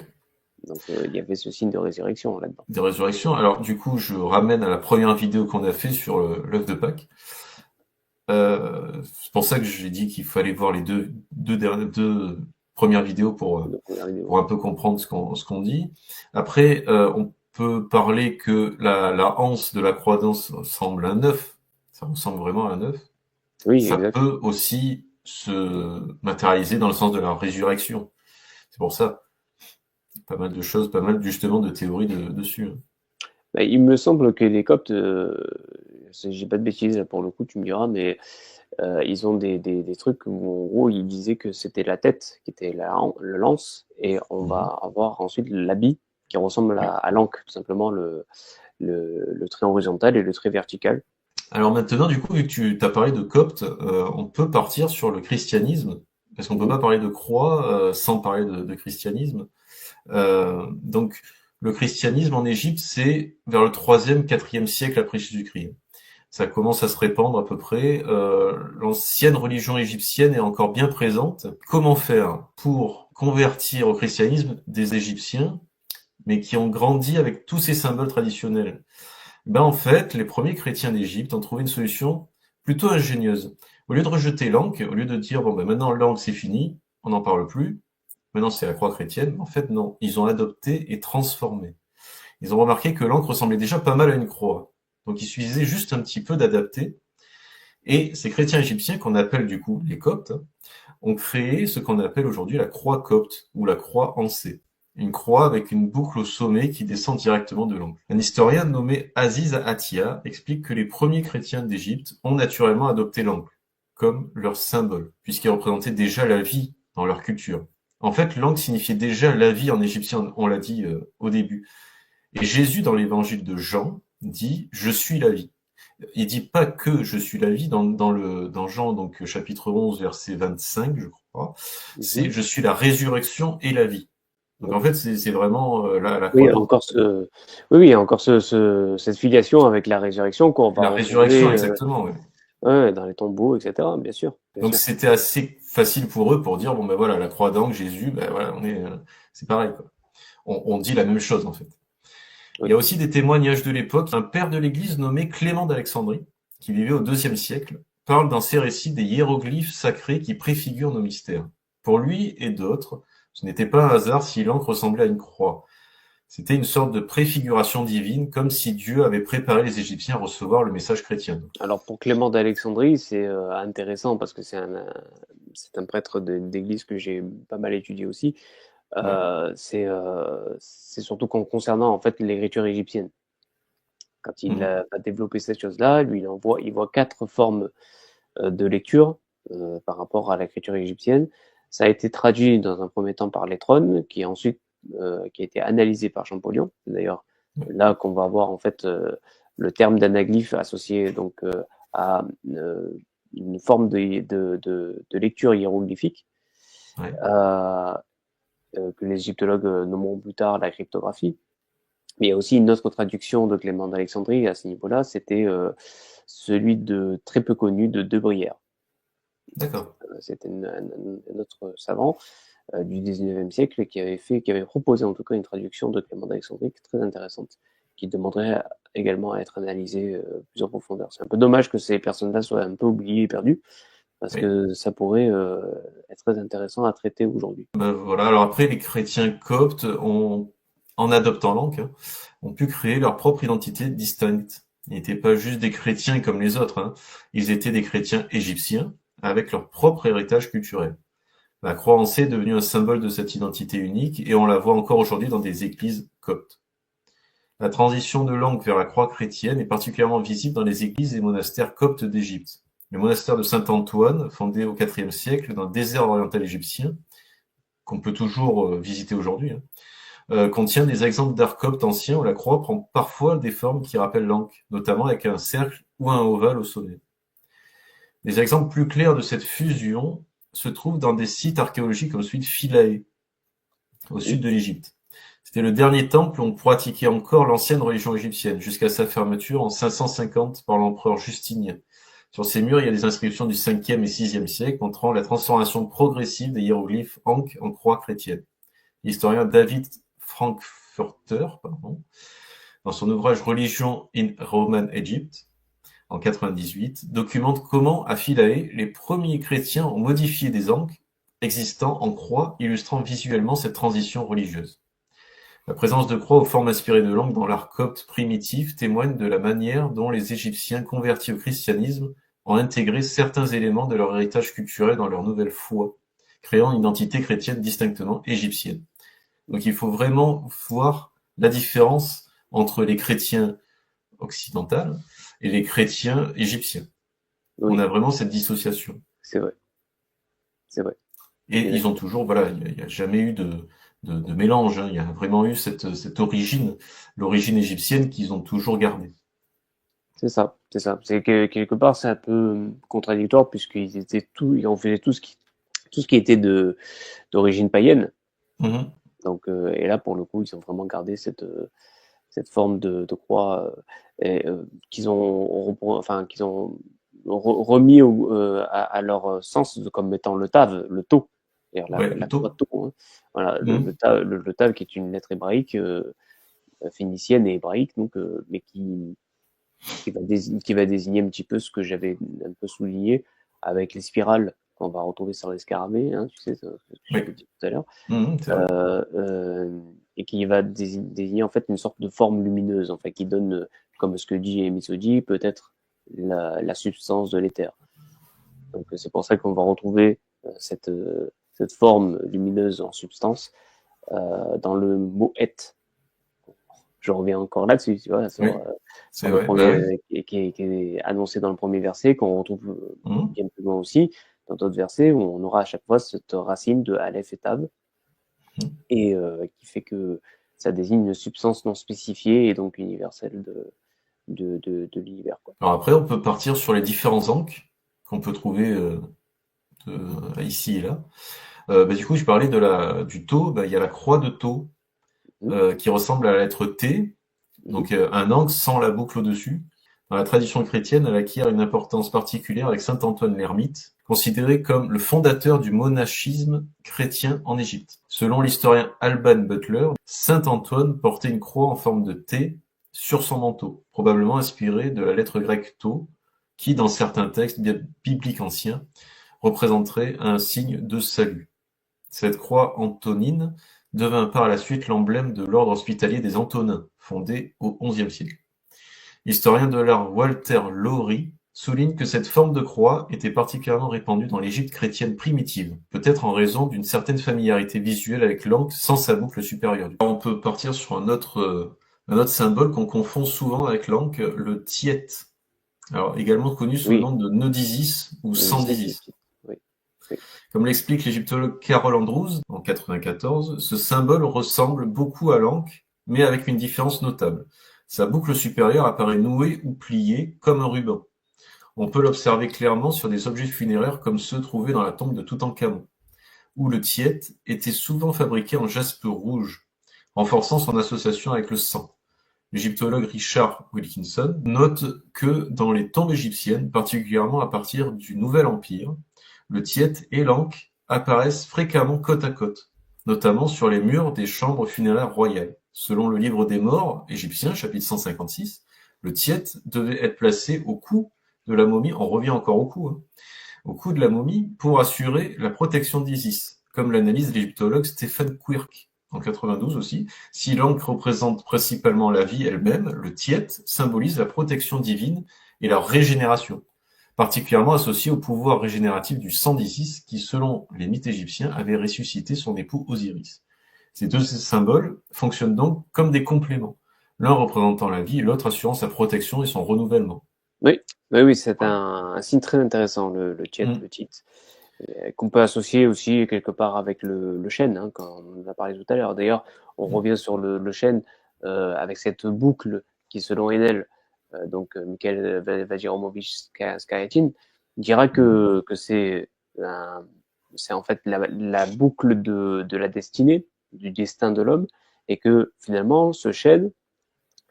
Donc il y avait ce signe de résurrection là-dedans. Des résurrections. Alors du coup, je ramène à la première vidéo qu'on a fait sur l'œuf de Pâques. C'est pour ça que j'ai dit qu'il fallait voir les deux premières vidéos De première pour vidéo. un peu comprendre ce qu'on dit. Après, on peut parler que la anse de la croix d'anse ressemble à un œuf. Ça ressemble vraiment à un œuf. Oui, Ça exact. peut aussi se matérialiser dans le sens de la résurrection. C'est pour ça, pas mal de choses, pas mal justement de théories dessus. Bah, il me semble que les Coptes, j'ai pas de bêtises là, pour le coup, tu me diras, mais ils ont des trucs où en gros ils disaient que c'était la tête qui était le lance et on Mhm. va avoir ensuite l'habit qui ressemble Oui. à l'anque, tout simplement le trait horizontal et le trait vertical. Alors maintenant, du coup, vu que tu as parlé de copte, on peut partir sur le christianisme, parce qu'on peut Mhm. pas parler de croix sans parler de christianisme. Donc, le christianisme en Égypte, c'est vers le 3e, 4e siècle après Jésus-Christ. Ça commence à se répandre à peu près. L'ancienne religion égyptienne est encore bien présente. Comment faire pour convertir au christianisme des Égyptiens, mais qui ont grandi avec tous ces symboles traditionnels? Ben en fait, les premiers chrétiens d'Égypte ont trouvé une solution plutôt ingénieuse. Au lieu de rejeter l'encre, au lieu de dire bon ben maintenant l'encre c'est fini, on n'en parle plus, maintenant c'est la croix chrétienne, en fait non, ils ont adopté et transformé. Ils ont remarqué que l'encre ressemblait déjà pas mal à une croix. Donc il suffisait juste un petit peu d'adapter. Et ces chrétiens égyptiens, qu'on appelle du coup les coptes, ont créé ce qu'on appelle aujourd'hui la croix copte ou la croix ancée. Une croix avec une boucle au sommet qui descend directement de l'angle. Un historien nommé Aziz Atia explique que les premiers chrétiens d'Égypte ont naturellement adopté l'angle comme leur symbole, puisqu'il représentait déjà la vie dans leur culture. En fait, l'angle signifiait déjà la vie en égyptien, on l'a dit au début. Et Jésus, dans l'évangile de Jean, dit « Je suis la vie ». Il dit pas que je suis la vie dans Jean, donc chapitre 11, verset 25, je crois. C'est Mhm. je suis la résurrection et la vie. Donc en fait, c'est vraiment la Oui, croix il y a porte encore oui, il y a encore cette filiation avec la résurrection qu'on va la résurrection, retrouver exactement. Ouais. ouais, dans les tombeaux, etc. Bien sûr, bien Donc sûr. c'était assez facile pour eux pour dire bon ben voilà la croix d'angle, Jésus, ben voilà c'est pareil quoi. On dit la même chose en fait. Il Oui. y a aussi des témoignages de l'époque. Un père de l'Église nommé Clément d'Alexandrie, qui vivait au IIe siècle, parle dans ses récits des hiéroglyphes sacrés qui préfigurent nos mystères. Pour lui et d'autres, ce n'était pas un hasard si l'encre ressemblait à une croix. C'était une sorte de préfiguration divine, comme si Dieu avait préparé les Égyptiens à recevoir le message chrétien. Alors pour Clément d'Alexandrie, c'est intéressant parce que c'est un prêtre d'église que j'ai pas mal étudié aussi. Ouais. C'est surtout concernant en fait l'écriture égyptienne. Quand il Mhm. a développé cette chose-là, lui, il voit 4 formes de lecture par rapport à l'écriture égyptienne. Ça a été traduit dans un premier temps par Letron, qui a été analysé par Champollion. C'est d'ailleurs Ouais. là qu'on va voir en fait le terme d'anaglyphe associé donc à une forme de lecture hiéroglyphique Ouais. euh, que les égyptologues nommeront plus tard la cryptographie. Mais il y a aussi une autre traduction de Clément d'Alexandrie à ce niveau-là, c'était celui de très peu connu de De Bruyère. D'accord. C'était un autre savant du 19e siècle qui avait proposé en tout cas une traduction de Clément d'Alexandrie très intéressante, qui demanderait également à être analysée plus en profondeur. C'est un peu dommage que ces personnes-là soient un peu oubliées et perdues, parce Oui. que ça pourrait être très intéressant à traiter aujourd'hui. Ben voilà. Alors après, les chrétiens coptes en adoptant l'encre, hein, ont pu créer leur propre identité distincte. Ils n'étaient pas juste des chrétiens comme les autres, hein. Ils étaient des chrétiens égyptiens avec leur propre héritage culturel. La croix en C est devenue un symbole de cette identité unique et on la voit encore aujourd'hui dans des églises coptes. La transition de langue vers la croix chrétienne est particulièrement visible dans les églises et monastères coptes d'Égypte. Le monastère de Saint-Antoine, fondé au IVe siècle dans le désert oriental égyptien, qu'on peut toujours visiter aujourd'hui, hein, contient des exemples d'art copte anciens où la croix prend parfois des formes qui rappellent l'encre, notamment avec un cercle ou un ovale au sommet. Des exemples plus clairs de cette fusion se trouvent dans des sites archéologiques comme celui de Philae, au Oui, sud de l'Égypte. C'était le dernier temple où on pratiquait encore l'ancienne religion égyptienne, jusqu'à sa fermeture en 550 par l'empereur Justinien. Sur ces murs, il y a des inscriptions du 5e et 6e siècle montrant la transformation progressive des hiéroglyphes ankh en croix chrétienne. L'historien David Frankfurter, dans son ouvrage Religion in Roman Egypt, en 98, documente comment, à Philae, les premiers chrétiens ont modifié des ankh existants en croix, illustrant visuellement cette transition religieuse. La présence de croix aux formes inspirées de l'encre dans l'art copte primitif témoigne de la manière dont les Égyptiens convertis au christianisme ont intégré certains éléments de leur héritage culturel dans leur nouvelle foi, créant une identité chrétienne distinctement égyptienne. Donc il faut vraiment voir la différence entre les chrétiens occidentaux et les chrétiens égyptiens. On oui, a vraiment cette dissociation. c'est vrai, c'est vrai. Et Et ils ont toujours, voilà, il n'y a jamais eu de mélange, hein. Il y a vraiment eu cette origine, l'origine égyptienne qu'ils ont toujours gardée. c'est ça, c'est ça. C'est que quelque part c'est un peu contradictoire ils ont fait tout ce qui était d'origine païenne. Mhm. Donc et là pour le coup ils ont vraiment gardé cette forme de croix qu'ils ont remis à leur sens comme étant le tav, le tau, c'est-à-dire Ouais, la croix de plutôt. tau. Hein. Voilà, Mhm. le tav qui est une lettre hébraïque phénicienne et hébraïque, donc mais qui va désigner un petit peu ce que j'avais un peu souligné avec les spirales qu'on va retrouver sur les scarabées, hein, tu sais, ce que Oui. j'avais dit tout à l'heure, Mhm, c'est vrai. et qui va désigner en fait une sorte de forme lumineuse, en fait, qui donne, comme ce que dit Emisodi, peut-être la substance de l'éther. Donc c'est pour ça qu'on va retrouver cette forme lumineuse en substance dans le mot et. Je reviens encore là-dessus, tu vois, Oui, sur c'est le vrai. Bah oui. premier, qui est annoncé dans le premier verset, qu'on retrouve Mhm. bien plus loin aussi, dans d'autres versets, où on aura à chaque fois cette racine de Aleph et Tab, Mhm. et qui fait que ça désigne une substance non spécifiée et donc universelle de l'univers, quoi. Alors après, on peut partir sur les différents ankh qu'on peut trouver ici et là. Bah, du coup, je parlais du tau. Bah, il y a la croix de tau Mhm, qui ressemble à la lettre T, mhm, donc un ankh sans la boucle au-dessus. Dans la tradition chrétienne, elle acquiert une importance particulière avec saint Antoine l'Ermite, considéré comme le fondateur du monachisme chrétien en Égypte. Selon l'historien Alban Butler, saint Antoine portait une croix en forme de T sur son manteau, probablement inspiré de la lettre grecque Tau, qui, dans certains textes bibliques anciens, représenterait un signe de salut. Cette croix antonine devint par la suite l'emblème de l'ordre hospitalier des Antonins, fondé au XIe siècle. L'historien de l'art Walter Lowry souligne que cette forme de croix était particulièrement répandue dans l'Égypte chrétienne primitive, peut-être en raison d'une certaine familiarité visuelle avec l'Ankh sans sa boucle supérieure. Alors, on peut partir sur un autre symbole qu'on confond souvent avec l'Ankh, le Tiet. Alors, également connu sous le nom Oui, de nœud d'Isis ou le sang 17 d'Isis. aussi. Oui, oui. Comme l'explique l'égyptologue Carol Andrews en 94, ce symbole ressemble beaucoup à l'Ankh, mais avec une différence notable. Sa boucle supérieure apparaît nouée ou pliée comme un ruban. On peut l'observer clairement sur des objets funéraires comme ceux trouvés dans la tombe de Toutankhamon, où le tiet était souvent fabriqué en jaspe rouge, renforçant son association avec le sang. L'égyptologue Richard Wilkinson note que dans les tombes égyptiennes, particulièrement à partir du Nouvel Empire, le tiet et l'Ankh apparaissent fréquemment côte à côte, notamment sur les murs des chambres funéraires royales. Selon le livre des morts égyptien, chapitre 156, le tiet devait être placé au cou de la momie, on revient encore au cou, au cou de la momie pour assurer la protection d'Isis, comme l'analyse l'égyptologue Stephen Quirk en 92 aussi. Si l'Ankh représente principalement la vie elle-même, le tiet symbolise la protection divine et la régénération, particulièrement associée au pouvoir régénératif du sang d'Isis qui, selon les mythes égyptiens, avait ressuscité son époux Osiris. Ces deux symboles fonctionnent donc comme des compléments, l'un représentant la vie et l'autre assurant sa protection et son renouvellement. Oui, oui, c'est un signe très intéressant, le tiet, le tit, qu'on peut associer aussi quelque part avec le chêne, hein, quand on en a parlé tout à l'heure. D'ailleurs, on revient sur le chêne avec cette boucle qui, selon Enel, donc Michael Vajiromowicz Skyatin, dira que c'est en fait la boucle de la destinée, du destin de l'homme, et que finalement, ce chêne,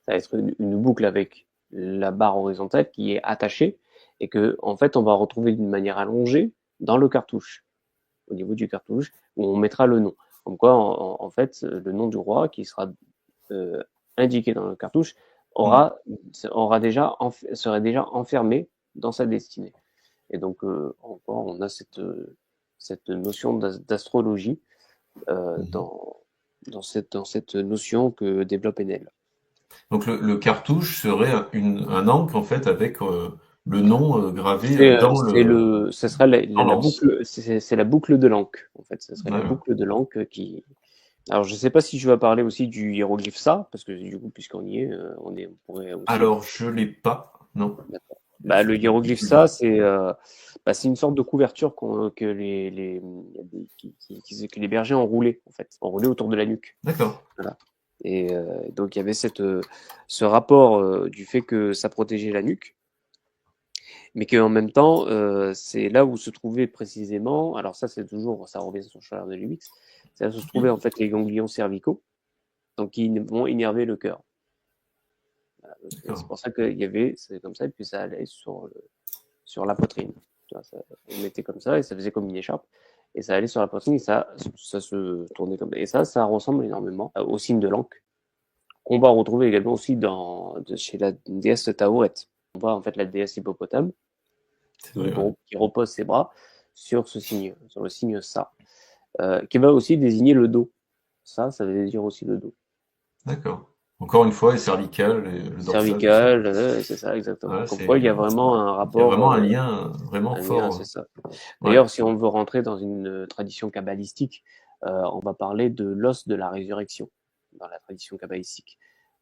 ça va être une boucle avec la barre horizontale qui est attachée et que en fait on va retrouver d'une manière allongée dans le cartouche, au niveau du cartouche où on mettra le nom. Comme quoi en fait le nom du roi qui sera indiqué dans le cartouche serait déjà enfermé dans sa destinée. Et donc encore on a cette notion d'astrologie dans cette notion que développe Enel. Donc le cartouche serait un encre en fait avec le nom gravé Ce sera dans la l'anse. boucle, c'est la boucle de l'encre, en fait. Ce serait la D'accord. boucle de l'encre qui. Alors, je sais pas si je vais parler aussi du hiéroglyphe ça, parce que du coup, puisqu'on y est, on pourrait aussi. Alors je l'ai pas, non. D'accord. Bah, le hiéroglyphe ça, c'est une sorte de couverture que que les bergers enroulaient, en fait, enroulaient autour de la nuque. D'accord. Voilà. Et donc, il y avait ce rapport du fait que ça protégeait la nuque, mais qu'en même temps, c'est là où se trouvait précisément, alors ça c'est toujours, ça revient sur Schiller de Lubix, c'est là où se trouvaient en fait les ganglions cervicaux, donc qui vont innerver le cœur. Voilà, c'est pour ça qu'il y avait, c'est comme ça, et puis ça allait sur la poitrine. On mettait comme ça, et ça faisait comme une écharpe, et ça allait sur la poitrine, et ça se tournait comme ça. Et ça ressemble énormément au signe de l'Ankh, qu'on va retrouver également aussi chez la déesse Taouret. On voit en fait la déesse hippopotame, qui repose ses bras sur ce signe, sur le signe ça, qui va aussi désigner le dos. Ça veut dire aussi le dos. D'accord. Encore une fois, les cervicales, le dorsal. Cervicales, c'est ça exactement. Voilà, comme quoi il y a vraiment un rapport. Il y a vraiment un lien vraiment fort. C'est ça. D'ailleurs, si on veut rentrer dans une tradition kabbalistique, on va parler de l'os de la résurrection dans la tradition kabbalistique.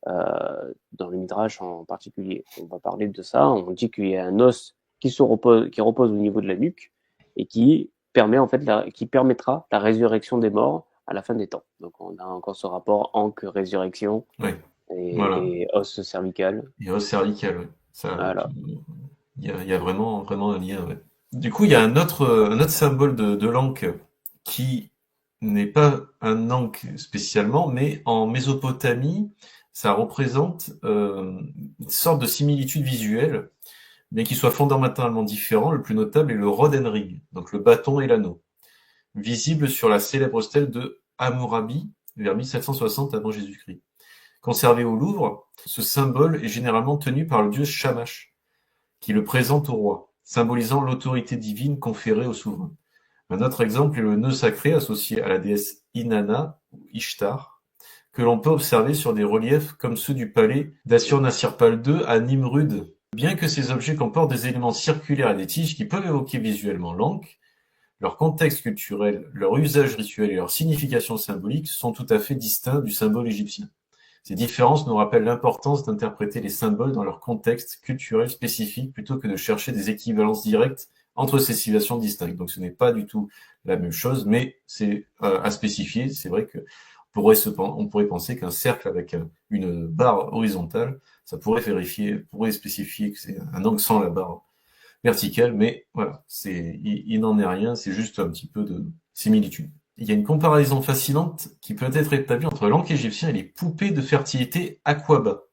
Dans le Midrash en particulier, on va parler de ça. On dit qu'il y a un os qui repose au niveau de la nuque et qui permettra la résurrection des morts à la fin des temps. Donc on a encore ce rapport ankh-résurrection et os cervical. Et os cervical, oui. Voilà. Il y a vraiment un lien. Ouais. Du coup, il y a un autre symbole de l'Ankh qui n'est pas un Ankh spécialement, mais en Mésopotamie, ça représente une sorte de similitude visuelle, mais qui soit fondamentalement différent. Le plus notable est le Rodenring, donc le bâton et l'anneau, visible sur la célèbre stèle de Hammurabi vers 1760 avant Jésus-Christ. Conservé au Louvre, ce symbole est généralement tenu par le dieu Shamash, qui le présente au roi, symbolisant l'autorité divine conférée au souverain. Un autre exemple est le nœud sacré associé à la déesse Inanna ou Ishtar, que l'on peut observer sur des reliefs comme ceux du palais d'Assur-Nassir-Pal II à Nimrud, Bien que ces objets comportent des éléments circulaires et des tiges qui peuvent évoquer visuellement l'Ankh, leur contexte culturel, leur usage rituel et leur signification symbolique sont tout à fait distincts du symbole égyptien. Ces différences nous rappellent l'importance d'interpréter les symboles dans leur contexte culturel spécifique plutôt que de chercher des équivalences directes entre ces civilisations distinctes. Donc ce n'est pas du tout la même chose, mais c'est à spécifier. C'est vrai que on pourrait penser qu'un cercle avec une barre horizontale, ça pourrait spécifier que c'est un angle sans la barre verticale, mais voilà, il n'en est rien, c'est juste un petit peu de similitude. Il y a une comparaison fascinante qui peut être établie entre l'Ankh égyptien et les poupées de fertilité Aqaba.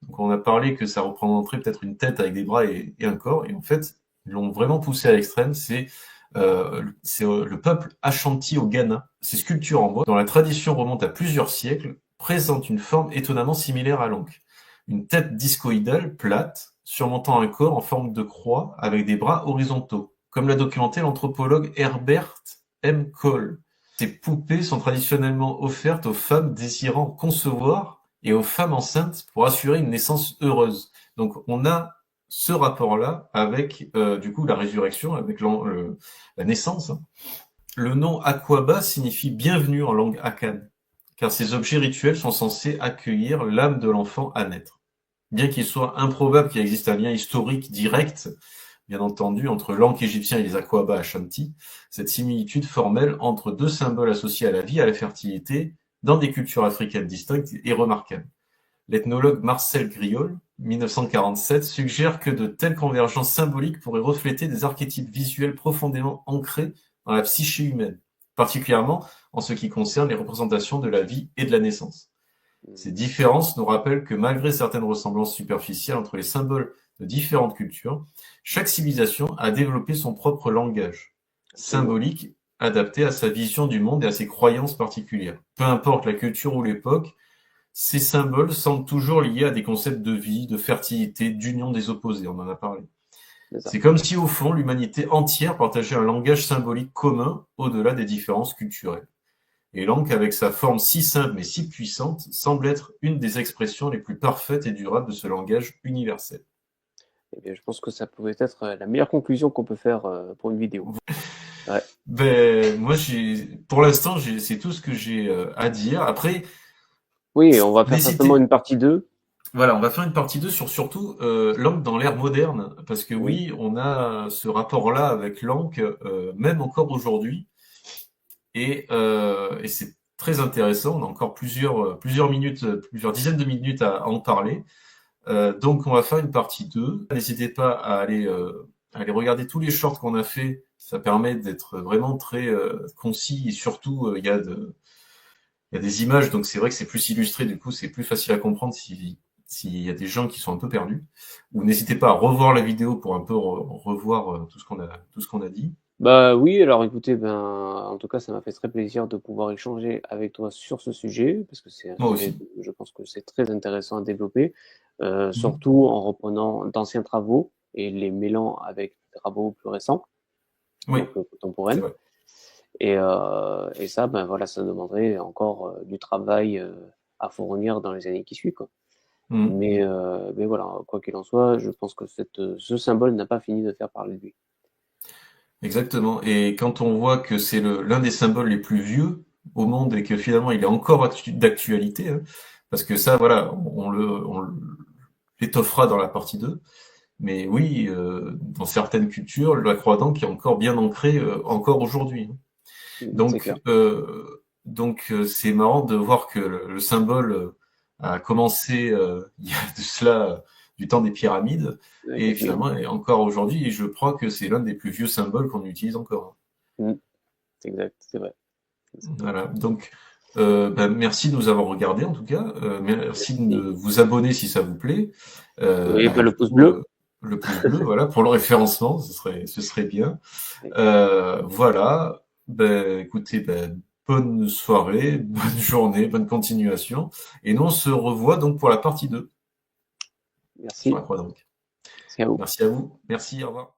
Donc on a parlé que ça représenterait peut-être une tête avec des bras et un corps, et en fait, ils l'ont vraiment poussé à l'extrême, c'est le peuple Ashanti au Ghana. Ces sculptures en bois, dont la tradition remonte à plusieurs siècles, présentent une forme étonnamment similaire à l'Ankh. Une tête discoïdale, plate, surmontant un corps en forme de croix avec des bras horizontaux, comme l'a documenté l'anthropologue Herbert M. Cole. Ces poupées sont traditionnellement offertes aux femmes désirant concevoir et aux femmes enceintes pour assurer une naissance heureuse. Donc on a ce rapport-là avec du coup la résurrection, avec la naissance. Le nom Aqaba signifie bienvenue en langue akkad, car ces objets rituels sont censés accueillir l'âme de l'enfant à naître. Bien qu'il soit improbable qu'il existe un lien historique direct, bien entendu, entre l'Ankh égyptien et les Aqaba Ashanti, cette similitude formelle entre deux symboles associés à la vie et à la fertilité dans des cultures africaines distinctes est remarquable. L'ethnologue Marcel Griol, 1947, suggère que de telles convergences symboliques pourraient refléter des archétypes visuels profondément ancrés dans la psyché humaine, particulièrement en ce qui concerne les représentations de la vie et de la naissance. Ces différences nous rappellent que malgré certaines ressemblances superficielles entre les symboles de différentes cultures, chaque civilisation a développé son propre langage symbolique adapté à sa vision du monde et à ses croyances particulières. Peu importe la culture ou l'époque, ces symboles semblent toujours liés à des concepts de vie, de fertilité, d'union des opposés, on en a parlé. C'est comme si au fond l'humanité entière partageait un langage symbolique commun au-delà des différences culturelles. Et l'Ankh, avec sa forme si simple mais si puissante, semble être une des expressions les plus parfaites et durables de ce langage universel. Eh bien, je pense que ça pouvait être la meilleure conclusion qu'on peut faire pour une vidéo. Ouais. Ben, moi, pour l'instant, c'est tout ce que j'ai à dire. Après, oui, on va faire certainement une partie 2. Voilà, on va faire une partie 2 sur surtout l'Ankh dans l'ère moderne, parce que oui, on a ce rapport-là avec l'Ankh, même encore aujourd'hui, et c'est très intéressant. On a encore plusieurs minutes, plusieurs dizaines de minutes à en parler. Donc, on va faire une partie 2. N'hésitez pas à aller regarder tous les shorts qu'on a fait. Ça permet d'être vraiment très concis et surtout, il y a des images, donc c'est vrai que c'est plus illustré, du coup, c'est plus facile à comprendre s'il y a des gens qui sont un peu perdus. Ou n'hésitez pas à revoir la vidéo pour un peu revoir tout ce qu'on a dit. Bah oui, alors écoutez, en tout cas, ça m'a fait très plaisir de pouvoir échanger avec toi sur ce sujet, parce que c'est un sujet, je pense que c'est très intéressant à développer, surtout en reprenant d'anciens travaux et les mêlant avec des travaux plus récents, contemporains. Et ça, voilà, ça demanderait encore du travail à fournir dans les années qui suivent, quoi. Mais voilà, quoi qu'il en soit, je pense que ce symbole n'a pas fini de faire parler de lui. Exactement. Et quand on voit que c'est l'un des symboles les plus vieux au monde et que finalement il est encore d'actualité, hein, parce que ça, voilà, on l'étoffera dans la partie 2. Mais oui, dans certaines cultures, la croix d'Ankh est encore bien ancrée encore aujourd'hui. Donc c'est marrant de voir que le symbole a commencé il y a de cela du temps des pyramides et finalement est encore aujourd'hui, et je crois que c'est l'un des plus vieux symboles qu'on utilise encore. C'est exact, c'est vrai. Voilà, donc merci de nous avoir regardés en tout cas, merci de vous abonner si ça vous plaît. Le pouce bleu. Le pouce bleu, voilà, pour le référencement, ce serait bien. Voilà, écoutez, bonne soirée, bonne journée, bonne continuation. Et nous, on se revoit donc pour la partie 2. Merci. Sur la croix d'Ankh. Merci à vous. Merci à vous. Merci, au revoir.